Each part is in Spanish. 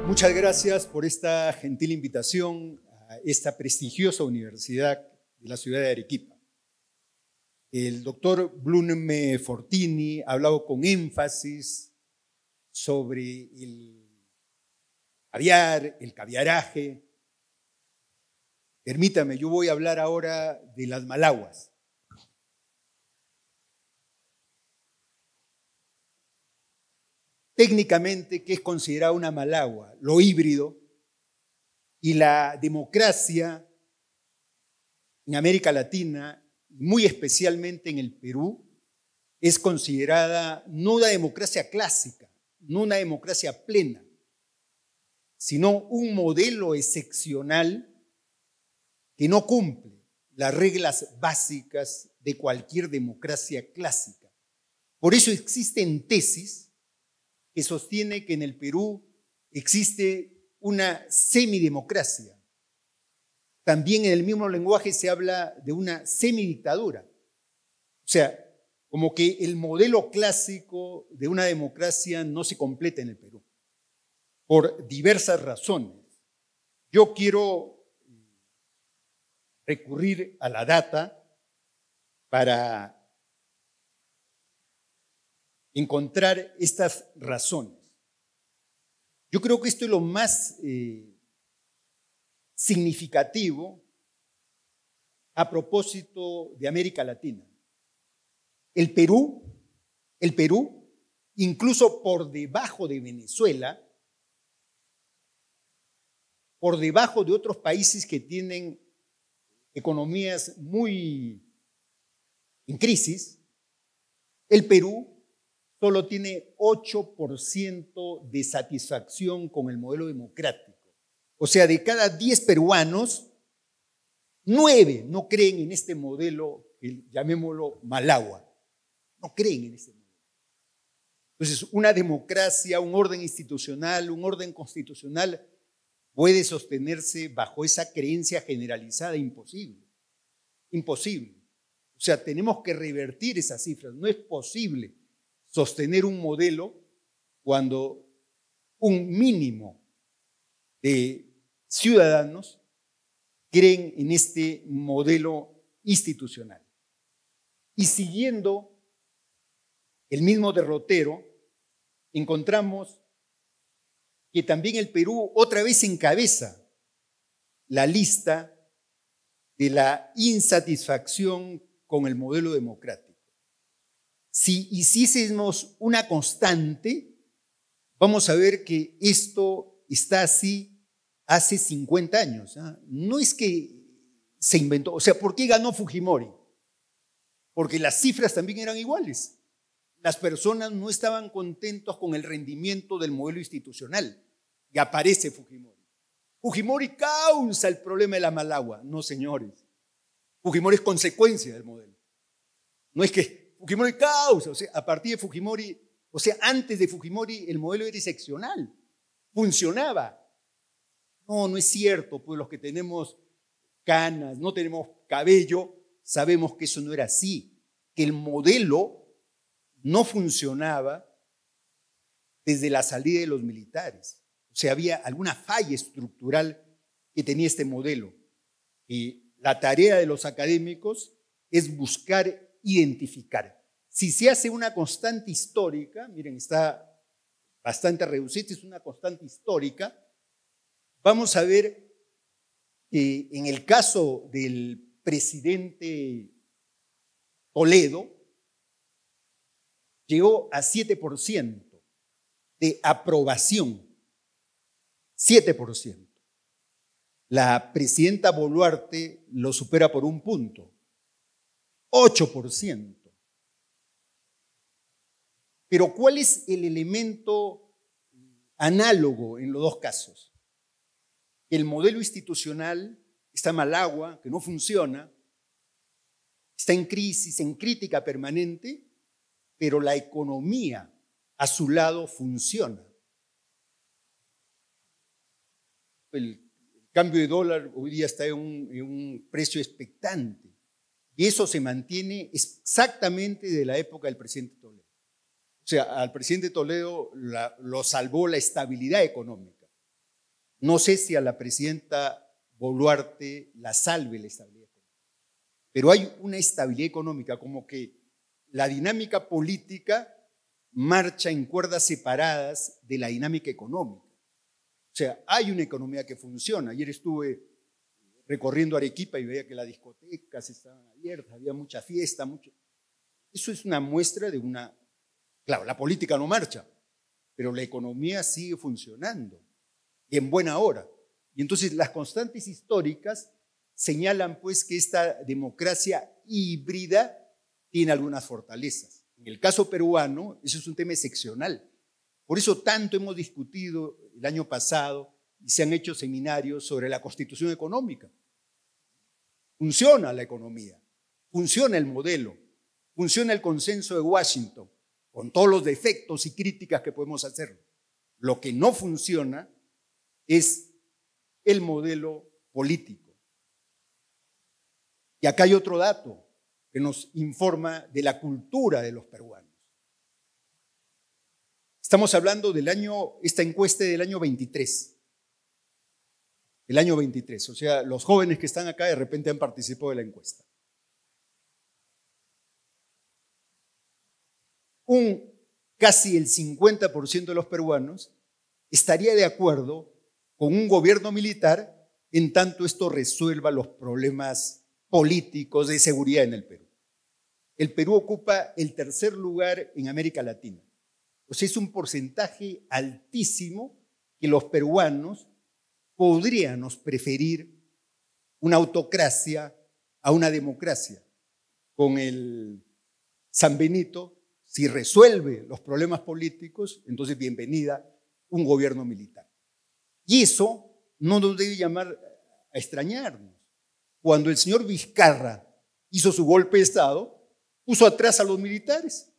Muchas gracias por esta gentil invitación a esta prestigiosa universidad de la ciudad de Arequipa. El doctor Blume Fortini ha hablado con énfasis sobre el caviar, el caviaraje. Permítame, yo voy a hablar ahora de las malaguas. Técnicamente, ¿qué es considerado una malagua? Lo híbrido y la democracia en América Latina, muy especialmente en el Perú, es considerada no una democracia clásica, no una democracia plena, sino un modelo excepcional que no cumple las reglas básicas de cualquier democracia clásica. Por eso existen tesis que sostiene que en el Perú existe una semidemocracia. También en el mismo lenguaje se habla de una semidictadura. O sea, como que el modelo clásico de una democracia no se completa en el Perú, por diversas razones. Yo quiero recurrir a la data para encontrar estas razones. Yo creo que esto es lo más significativo a propósito de América Latina. El Perú, incluso por debajo de Venezuela, por debajo de otros países que tienen economías muy en crisis, el Perú solo tiene 8% de satisfacción con el modelo democrático. O sea, de cada 10 peruanos, 9 no creen en este modelo, llamémoslo malagua. No creen en este modelo. Entonces, una democracia, un orden institucional, un orden constitucional puede sostenerse bajo esa creencia generalizada. Imposible. Imposible. O sea, tenemos que revertir esas cifras. No es posible sostener un modelo cuando un mínimo de ciudadanos creen en este modelo institucional. Y siguiendo el mismo derrotero, encontramos que también el Perú otra vez encabeza la lista de la insatisfacción con el modelo democrático. Si hiciésemos una constante, vamos a ver que esto está así hace 50 años. No es que se inventó. O sea, ¿por qué ganó Fujimori? Porque las cifras también eran iguales. Las personas no estaban contentos con el rendimiento del modelo institucional. Y aparece Fujimori. Fujimori causa el problema de la malagua. No, señores. Fujimori es consecuencia del modelo. No es que Fujimori causa, o sea, a partir de Fujimori, o sea, antes de Fujimori el modelo era excepcional, funcionaba. No, no es cierto, pues los que tenemos canas, no tenemos cabello, sabemos que eso no era así, que el modelo no funcionaba desde la salida de los militares. O sea, había alguna falla estructural que tenía este modelo. Y la tarea de los académicos es buscar identificar. Si se hace una constante histórica, miren, está bastante reducida, es una constante histórica, vamos a ver que en el caso del presidente Toledo, llegó a 7% de aprobación, 7%. La presidenta Boluarte lo supera por un punto, 8%. Pero ¿cuál es el elemento análogo en los dos casos? El modelo institucional está malagua, que no funciona, está en crisis, en crítica permanente, pero la economía a su lado funciona. El cambio de dólar hoy día está en un precio expectante. Y eso se mantiene exactamente de la época del presidente Toledo. O sea, al presidente Toledo lo salvó la estabilidad económica. No sé si a la presidenta Boluarte la salve la estabilidad económica, pero hay una estabilidad económica, como que la dinámica política marcha en cuerdas separadas de la dinámica económica. O sea, hay una economía que funciona. Ayer estuve recorriendo Arequipa y veía que las discotecas estaban abiertas, había mucha fiesta, mucho. Eso es una muestra de una. Claro, la política no marcha, pero la economía sigue funcionando y en buena hora. Y entonces las constantes históricas señalan pues que esta democracia híbrida tiene algunas fortalezas. En el caso peruano, eso es un tema excepcional. Por eso tanto hemos discutido el año pasado y se han hecho seminarios sobre la constitución económica. Funciona la economía, funciona el modelo, funciona el consenso de Washington, con todos los defectos y críticas que podemos hacer. Lo que no funciona es el modelo político. Y acá hay otro dato que nos informa de la cultura de los peruanos. Estamos hablando esta encuesta del año 23. El año 23, o sea, los jóvenes que están acá de repente han participado de la encuesta. Casi el 50% de los peruanos estaría de acuerdo con un gobierno militar en tanto esto resuelva los problemas políticos de seguridad en el Perú. El Perú ocupa el tercer lugar en América Latina. O sea, es un porcentaje altísimo que los peruanos podríamos preferir una autocracia a una democracia. Con el San Benito, si resuelve los problemas políticos, entonces bienvenida un gobierno militar. Y eso no nos debe llamar a extrañarnos. Cuando el señor Vizcarra hizo su golpe de Estado, puso atrás a los militares,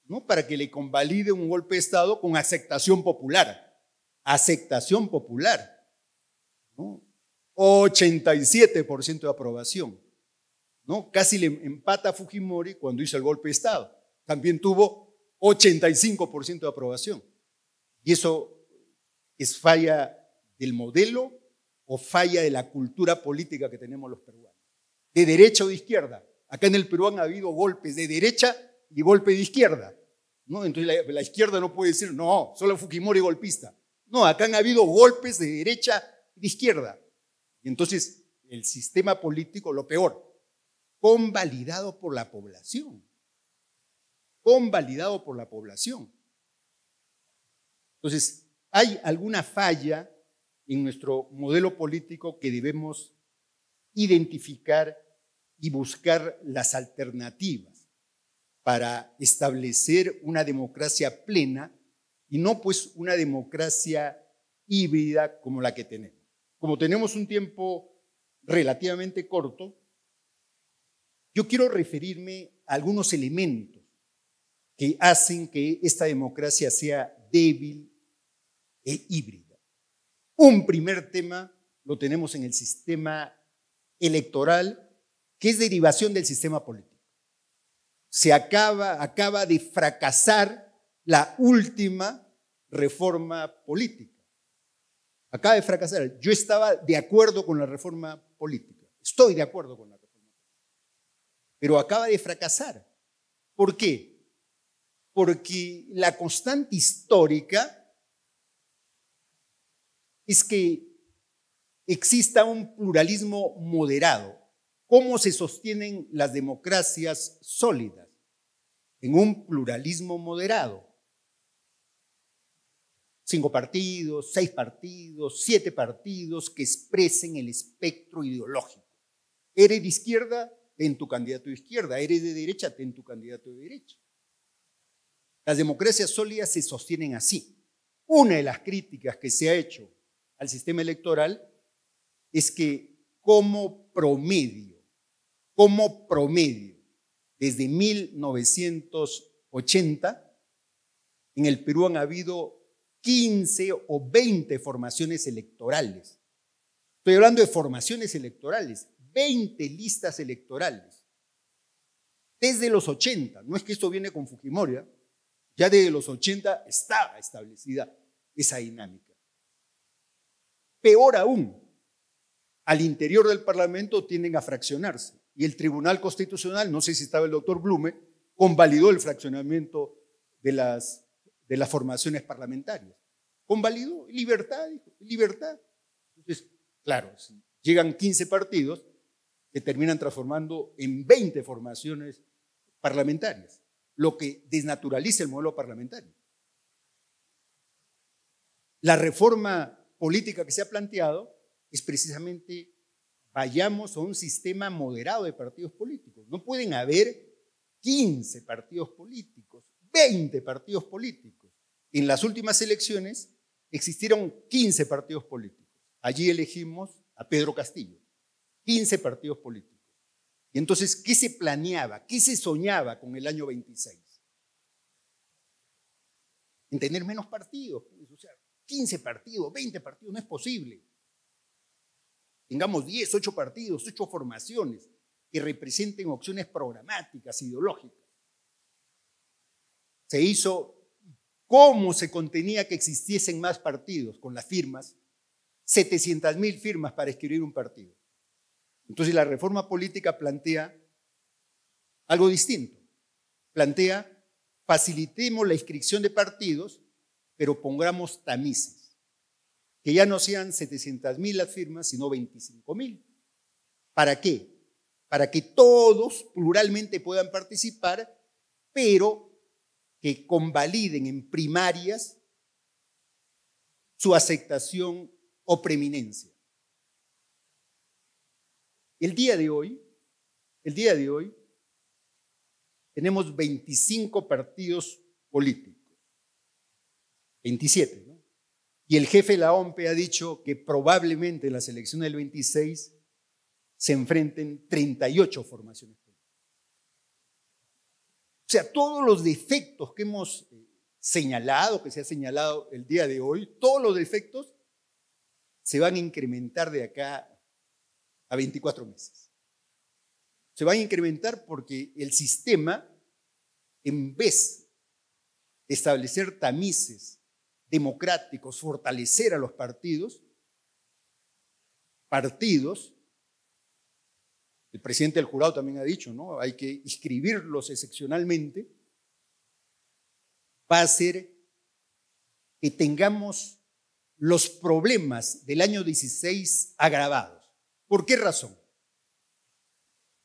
¿no? Para que le convalide un golpe de Estado con aceptación popular. Aceptación popular, ¿no? 87% de aprobación, ¿no? Casi le empata a Fujimori cuando hizo el golpe de Estado. También tuvo 85% de aprobación. Y eso es falla del modelo o falla de la cultura política que tenemos los peruanos. De derecha o de izquierda. Acá en el Perú han habido golpes de derecha y golpe de izquierda, ¿no? Entonces la izquierda no puede decir, no, solo Fujimori golpista. No, acá han habido golpes de derecha y de izquierda. Y entonces el sistema político, lo peor, convalidado por la población. Convalidado por la población. Entonces, hay alguna falla en nuestro modelo político que debemos identificar y buscar las alternativas para establecer una democracia plena y no pues una democracia híbrida como la que tenemos. Como tenemos un tiempo relativamente corto, yo quiero referirme a algunos elementos que hacen que esta democracia sea débil e híbrida. Un primer tema lo tenemos en el sistema electoral, que es derivación del sistema político. Se acaba de fracasar la última reforma política. Acaba de fracasar. Yo estaba de acuerdo con la reforma política. Estoy de acuerdo con la reforma política. Pero acaba de fracasar. ¿Por qué? Porque la constante histórica es que exista un pluralismo moderado. ¿Cómo se sostienen las democracias sólidas? En un pluralismo moderado. 5 partidos, 6 partidos, 7 partidos que expresen el espectro ideológico. Eres de izquierda, ten tu candidato de izquierda. Eres de derecha, ten tu candidato de derecha. Las democracias sólidas se sostienen así. Una de las críticas que se ha hecho al sistema electoral es que como promedio, desde 1980, en el Perú han habido 15 o 20 formaciones electorales. Estoy hablando de formaciones electorales, 20 listas electorales. Desde los 80, no es que esto viene con Fujimori, ya desde los 80 estaba establecida esa dinámica. Peor aún, al interior del Parlamento tienden a fraccionarse. Y el Tribunal Constitucional, no sé si estaba el doctor Blume, convalidó el fraccionamiento de las formaciones parlamentarias. Convalidó, libertad, dijo, libertad. Entonces, claro, si llegan 15 partidos, se terminan transformando en 20 formaciones parlamentarias, lo que desnaturaliza el modelo parlamentario. La reforma política que se ha planteado es precisamente vayamos a un sistema moderado de partidos políticos. No pueden haber 15 partidos políticos, 20 partidos políticos. En las últimas elecciones existieron 15 partidos políticos. Allí elegimos a Pedro Castillo, 15 partidos políticos. Y entonces, ¿qué se planeaba? ¿Qué se soñaba con el año 26? En tener menos partidos. Pues, o sea, 15 partidos, 20 partidos, no es posible. Tengamos 10, 8 partidos, 8 formaciones que representen opciones programáticas, ideológicas. Se hizo, ¿cómo se contenía que existiesen más partidos? Con las firmas, 700.000 firmas para escribir un partido. Entonces la reforma política plantea algo distinto. Plantea, facilitemos la inscripción de partidos, pero pongamos tamices. Que ya no sean 700.000 las firmas, sino 25.000. ¿Para qué? Para que todos pluralmente puedan participar, pero que convaliden en primarias su aceptación o preeminencia. El día de hoy, tenemos 25 partidos políticos, 27, ¿no? Y el jefe de la OMPE ha dicho que probablemente en las elecciones del 26 se enfrenten 38 formaciones políticas. O sea, todos los defectos que hemos señalado, que se ha señalado el día de hoy, todos los defectos se van a incrementar de acá a 24 meses. Se van a incrementar porque el sistema, en vez de establecer tamices democráticos, fortalecer a los partidos, el presidente del jurado también ha dicho, ¿no? Hay que inscribirlos excepcionalmente, va a hacer que tengamos los problemas del año 16 agravados. ¿Por qué razón?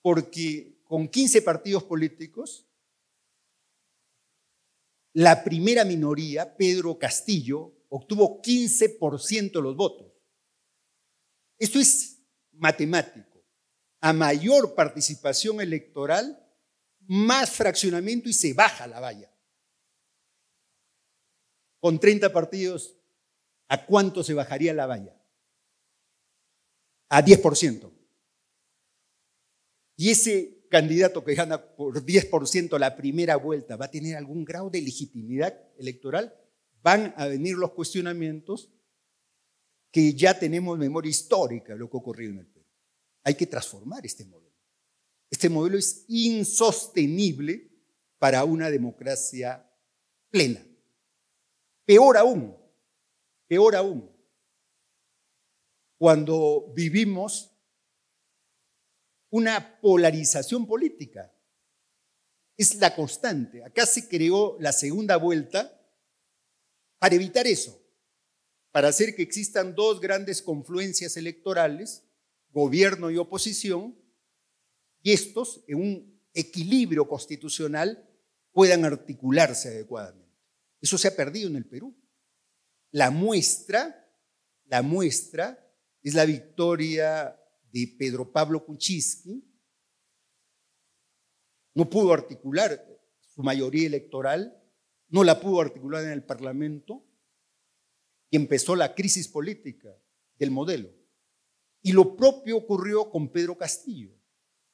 Porque con 15 partidos políticos, la primera minoría, Pedro Castillo, obtuvo 15% de los votos. Esto es matemático. A mayor participación electoral, más fraccionamiento y se baja la valla. Con 30 partidos, ¿a cuánto se bajaría la valla? A 10%. Y ese candidato que gana por 10% la primera vuelta va a tener algún grado de legitimidad electoral. Van a venir los cuestionamientos que ya tenemos memoria histórica de lo que ha ocurrido en el Perú. Hay que transformar este modelo. Este modelo es insostenible para una democracia plena. Peor aún, cuando vivimos una polarización política. Es la constante. Acá se creó la segunda vuelta para evitar eso, para hacer que existan dos grandes confluencias electorales, gobierno y oposición, y estos, en un equilibrio constitucional, puedan articularse adecuadamente. Eso se ha perdido en el Perú. La muestra es la victoria de Pedro Pablo Kuczynski. No pudo articular su mayoría electoral, no la pudo articular en el Parlamento y empezó la crisis política del modelo. Y lo propio ocurrió con Pedro Castillo.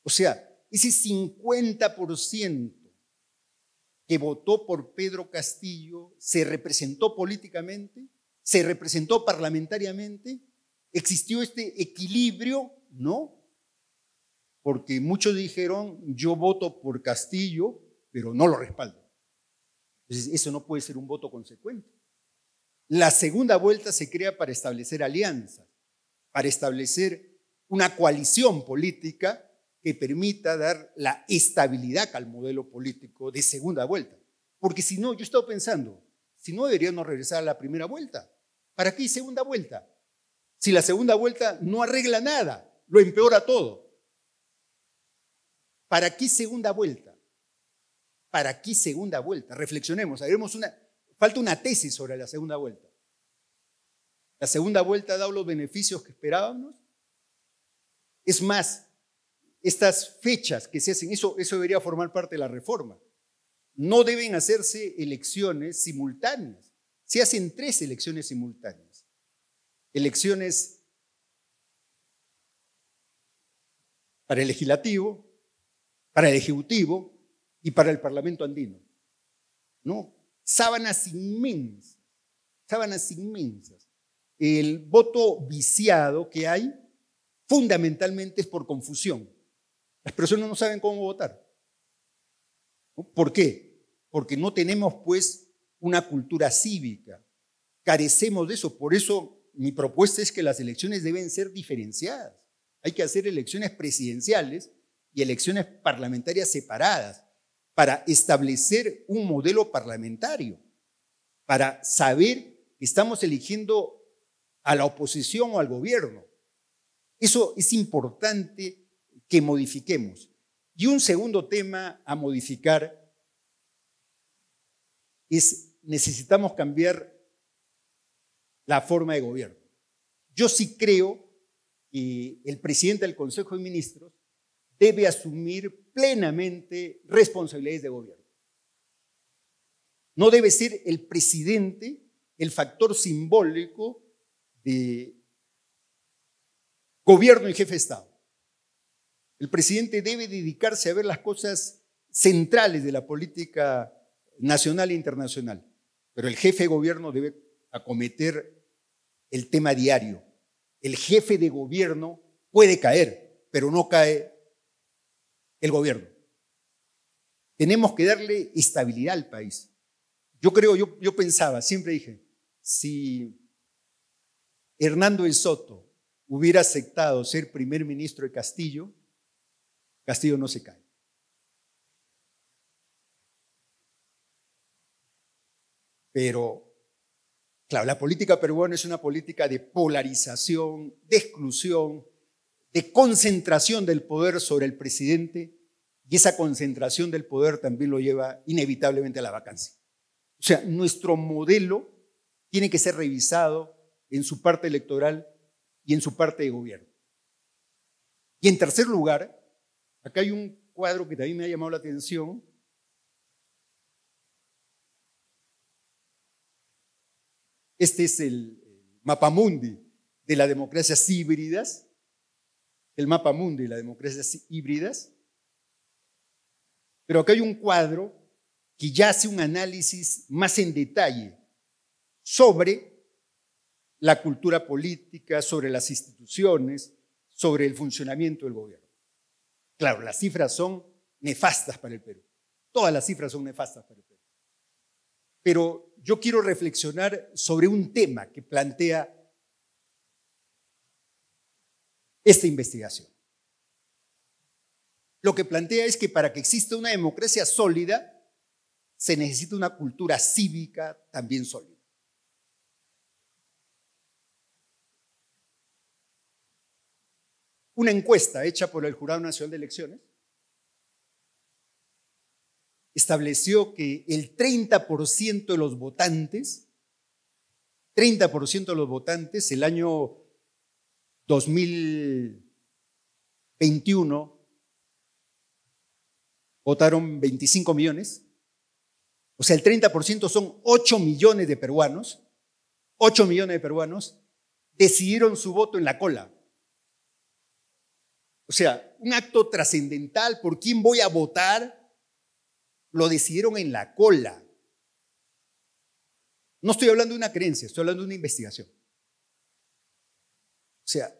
O sea, ese 50% que votó por Pedro Castillo se representó políticamente, se representó parlamentariamente, existió este equilibrio, ¿no? Porque muchos dijeron, yo voto por Castillo, pero no lo respaldo. Entonces, eso no puede ser un voto consecuente. La segunda vuelta se crea para establecer alianzas. para establecer una coalición política que permita dar la estabilidad al modelo político de segunda vuelta. Porque si no, yo he estado pensando, si no deberíamos regresar a la primera vuelta. ¿Para qué segunda vuelta? Si la segunda vuelta no arregla nada, lo empeora todo. ¿Para qué segunda vuelta? ¿Para qué segunda vuelta? Reflexionemos, falta una tesis sobre la segunda vuelta. ¿La segunda vuelta ha dado los beneficios que esperábamos? Es más, estas fechas que se hacen, eso debería formar parte de la reforma. No deben hacerse elecciones simultáneas. Se hacen 3 elecciones simultáneas. Elecciones para el legislativo, para el ejecutivo y para el Parlamento andino. ¿No? Sábanas inmensas, sábanas inmensas. El voto viciado que hay fundamentalmente es por confusión. Las personas no saben cómo votar. ¿Por qué? Porque no tenemos pues una cultura cívica. Carecemos de eso. Por eso mi propuesta es que las elecciones deben ser diferenciadas. Hay que hacer elecciones presidenciales y elecciones parlamentarias separadas para establecer un modelo parlamentario, para saber que estamos eligiendo a la oposición o al gobierno. Eso es importante que modifiquemos. Y un segundo tema a modificar es necesitamos cambiar la forma de gobierno. Yo sí creo que el presidente del Consejo de Ministros debe asumir plenamente responsabilidades de gobierno. No debe ser el presidente el factor simbólico de gobierno y jefe de Estado. El presidente debe dedicarse a ver las cosas centrales de la política nacional e internacional, pero el jefe de gobierno debe acometer el tema diario. El jefe de gobierno puede caer, pero no cae el gobierno. Tenemos que darle estabilidad al país. Yo pensaba, siempre dije, si Hernando de Soto hubiera aceptado ser primer ministro de Castillo, Castillo no se cae. Pero, claro, la política peruana es una política de polarización, de exclusión, de concentración del poder sobre el presidente, y esa concentración del poder también lo lleva inevitablemente a la vacancia. O sea, nuestro modelo tiene que ser revisado en su parte electoral y en su parte de gobierno. Y en tercer lugar, acá hay un cuadro que también me ha llamado la atención. Este es el mapamundi de las democracias híbridas, el mapamundi de las democracias híbridas. Pero acá hay un cuadro que ya hace un análisis más en detalle sobre la cultura política, sobre las instituciones, sobre el funcionamiento del gobierno. Claro, las cifras son nefastas para el Perú. Todas las cifras son nefastas para el Perú. Pero yo quiero reflexionar sobre un tema que plantea esta investigación. Lo que plantea es que para que exista una democracia sólida, se necesita una cultura cívica también sólida. Una encuesta hecha por el Jurado Nacional de Elecciones estableció que el 30% de los votantes, el año 2021, votaron 25 millones. O sea, el 30% son 8 millones de peruanos. 8 millones de peruanos decidieron su voto en la cola. O sea, un acto trascendental por quién voy a votar, lo decidieron en la cola. No estoy hablando de una creencia, estoy hablando de una investigación. O sea,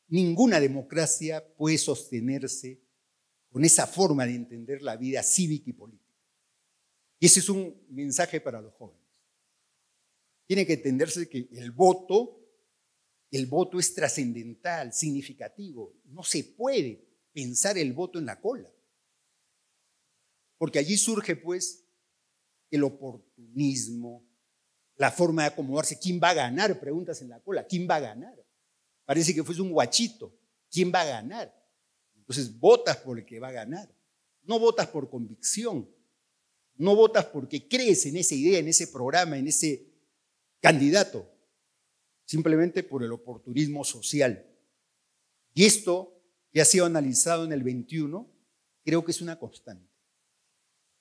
ninguna democracia puede sostenerse con esa forma de entender la vida cívica y política. Y ese es un mensaje para los jóvenes. Tiene que entenderse que el voto El voto es trascendental, significativo. No se puede pensar el voto en la cola. Porque allí surge, pues, el oportunismo, la forma de acomodarse. ¿Quién va a ganar? Preguntas en la cola. ¿Quién va a ganar? Parece que fuese un guachito. ¿Quién va a ganar? Entonces votas por el que va a ganar. No votas por convicción. No votas porque crees en esa idea, en ese programa, en ese candidato. Simplemente por el oportunismo social. Y esto, que ha sido analizado en el 21, creo que es una constante.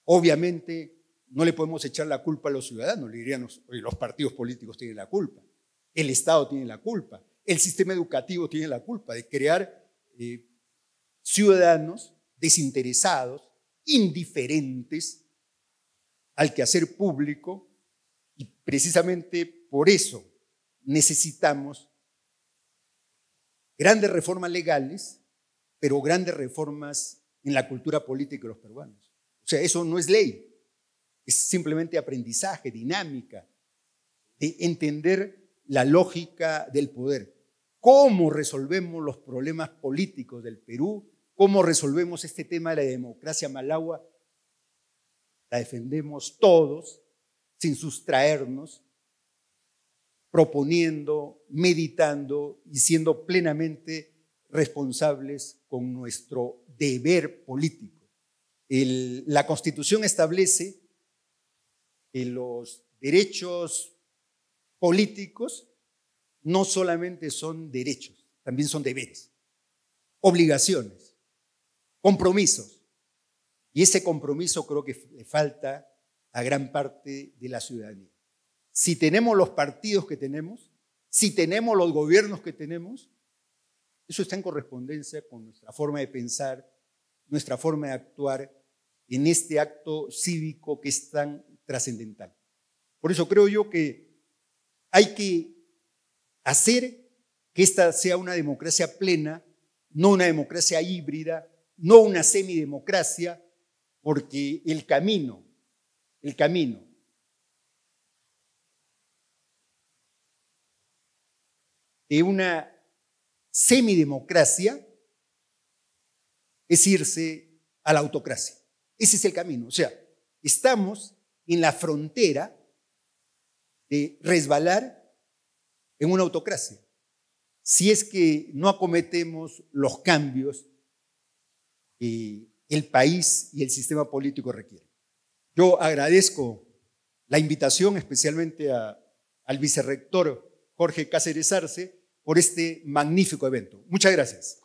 Obviamente, no le podemos echar la culpa a los ciudadanos, le dirían, los partidos políticos tienen la culpa, el Estado tiene la culpa, el sistema educativo tiene la culpa de crear ciudadanos desinteresados, indiferentes al quehacer público, y precisamente por eso necesitamos grandes reformas legales, pero grandes reformas en la cultura política de los peruanos. O sea, eso no es ley. Es simplemente aprendizaje, dinámica, de entender la lógica del poder. ¿Cómo resolvemos los problemas políticos del Perú? ¿Cómo resolvemos este tema de la democracia malagua? La defendemos todos, sin sustraernos, proponiendo, meditando y siendo plenamente responsables con nuestro deber político. La Constitución establece que los derechos políticos no solamente son derechos, también son deberes, obligaciones, compromisos. Y ese compromiso creo que le falta a gran parte de la ciudadanía. Si tenemos los partidos que tenemos, si tenemos los gobiernos que tenemos, eso está en correspondencia con nuestra forma de pensar, nuestra forma de actuar en este acto cívico que es tan trascendental. Por eso creo yo que hay que hacer que esta sea una democracia plena, no una democracia híbrida, no una semidemocracia, porque el camino de una semidemocracia es irse a la autocracia. Ese es el camino. O sea, estamos en la frontera de resbalar en una autocracia, si es que no acometemos los cambios que el país y el sistema político requieren. Yo agradezco la invitación especialmente al vicerrector Jorge Cáceres Arce por este magnífico evento. Muchas gracias.